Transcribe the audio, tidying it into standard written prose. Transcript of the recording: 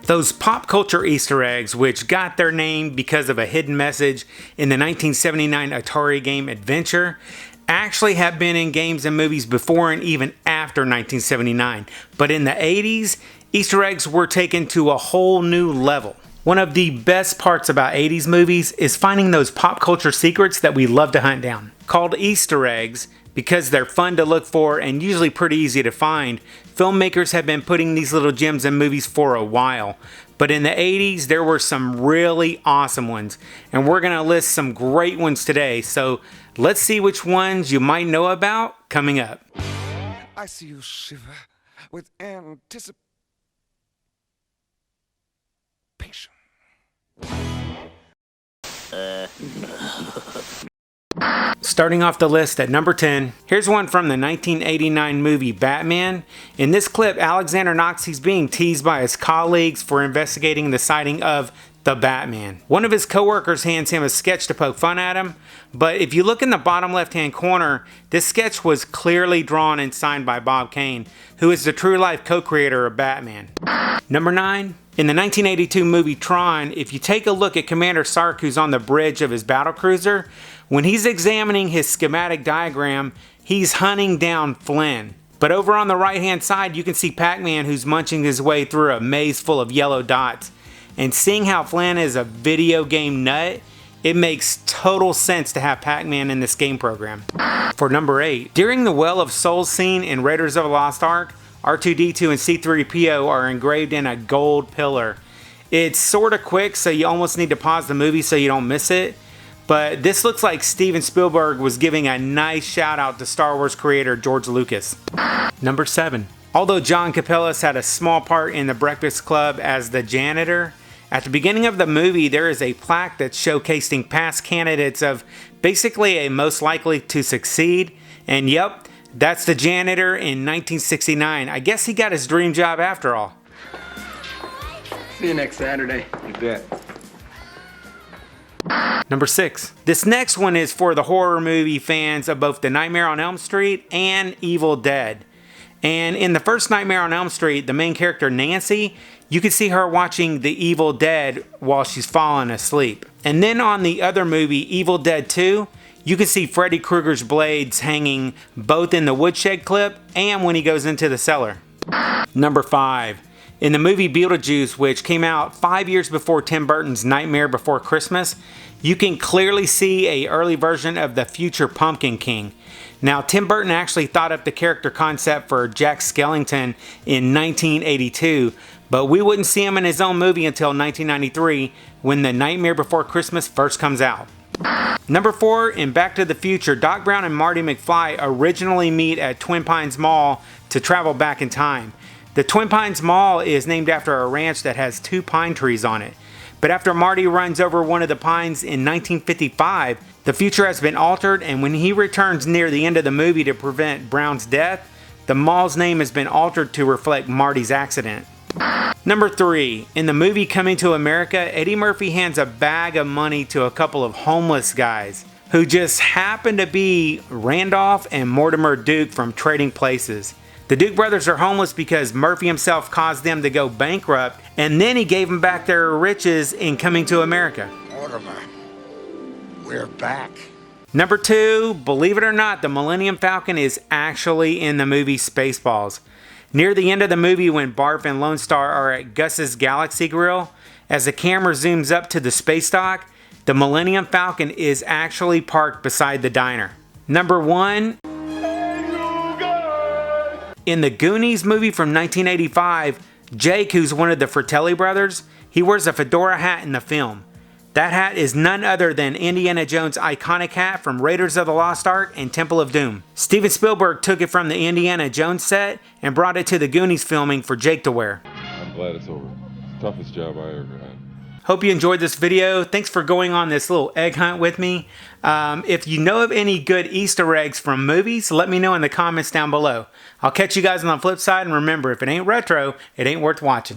Those pop culture Easter eggs, which got their name because of a hidden message in the 1979 Atari game Adventure, actually have been in games and movies before and even after 1979. But in the 80s, Easter eggs were taken to a whole new level. One of the best parts about 80s movies is finding those pop culture secrets that we love to hunt down. Called Easter eggs because they're fun to look for and usually pretty easy to find, filmmakers have been putting these little gems in movies for a while. But in the 80s, there were some really awesome ones, and we're going to list some great ones today. So let's see which ones you might know about coming up. I see you shiver with anticipation. Starting off the list at number 10, here's one from the 1989 movie Batman. In this clip, Alexander Knox, he's being teased by his colleagues for investigating the sighting of the Batman. One of his co-workers hands him a sketch to poke fun at him, but if you look in the bottom left-hand corner, this sketch was clearly drawn and signed by Bob Kane, who is the true-life co-creator of Batman. Number 9. In the 1982 movie Tron, if you take a look at Commander Sark, who's on the bridge of his battlecruiser, when he's examining his schematic diagram, he's hunting down Flynn. But over on the right-hand side, you can see Pac-Man, who's munching his way through a maze full of yellow dots. And seeing how Flynn is a video game nut, it makes total sense to have Pac-Man in this game program. For number 8, during the Well of Souls scene in Raiders of the Lost Ark, R2-D2 and C-3PO are engraved in a gold pillar. It's sort of quick, so you almost need to pause the movie so you don't miss it. But this looks like Steven Spielberg was giving a nice shout out to Star Wars creator George Lucas. Number 7. Although John Capellas had a small part in the Breakfast Club as the janitor, at the beginning of the movie there is a plaque that's showcasing past candidates of basically a most likely to succeed. And yep, that's the janitor in 1969. I guess he got his dream job after all. See you next Saturday. You bet. Number 6. This next one is for the horror movie fans of both The Nightmare on Elm Street and Evil Dead. And in the first Nightmare on Elm Street, the main character Nancy, you can see her watching The Evil Dead while she's falling asleep. And then on the other movie, Evil Dead 2, you can see Freddy Krueger's blades hanging both in the woodshed clip and when he goes into the cellar. Number 5. In the movie Beetlejuice, which came out 5 years before Tim Burton's Nightmare Before Christmas, you can clearly see an early version of the future Pumpkin King. Now, Tim Burton actually thought up the character concept for Jack Skellington in 1982, but we wouldn't see him in his own movie until 1993 when The Nightmare Before Christmas first comes out. Number 4, in Back to the Future, Doc Brown and Marty McFly originally meet at Twin Pines Mall to travel back in time. The Twin Pines Mall is named after a ranch that has 2 pine trees on it. But after Marty runs over one of the pines in 1955, the future has been altered, and when he returns near the end of the movie to prevent Brown's death, the mall's name has been altered to reflect Marty's accident. Number 3, in the movie Coming to America, Eddie Murphy hands a bag of money to a couple of homeless guys who just happen to be Randolph and Mortimer Duke from Trading Places. The Duke brothers are homeless because Murphy himself caused them to go bankrupt, and then he gave them back their riches in Coming to America. Mortimer, we're back. Number 2, believe it or not, the Millennium Falcon is actually in the movie Spaceballs. Near the end of the movie, when Barf and Lone Star are at Gus's Galaxy Grill, as the camera zooms up to the space dock, the Millennium Falcon is actually parked beside the diner. Number 1, in the Goonies movie from 1985, Jake, who's one of the Fratelli brothers, he wears a fedora hat in the film. That hat is none other than Indiana Jones' iconic hat from Raiders of the Lost Ark and Temple of Doom. Steven Spielberg took it from the Indiana Jones set and brought it to the Goonies filming for Jake to wear. I'm glad it's over. It's the toughest job I ever had. Hope you enjoyed this video. Thanks for going on this little egg hunt with me. If you know of any good Easter eggs from movies, let me know in the comments down below. I'll catch you guys on the flip side, and remember, if it ain't retro, it ain't worth watching.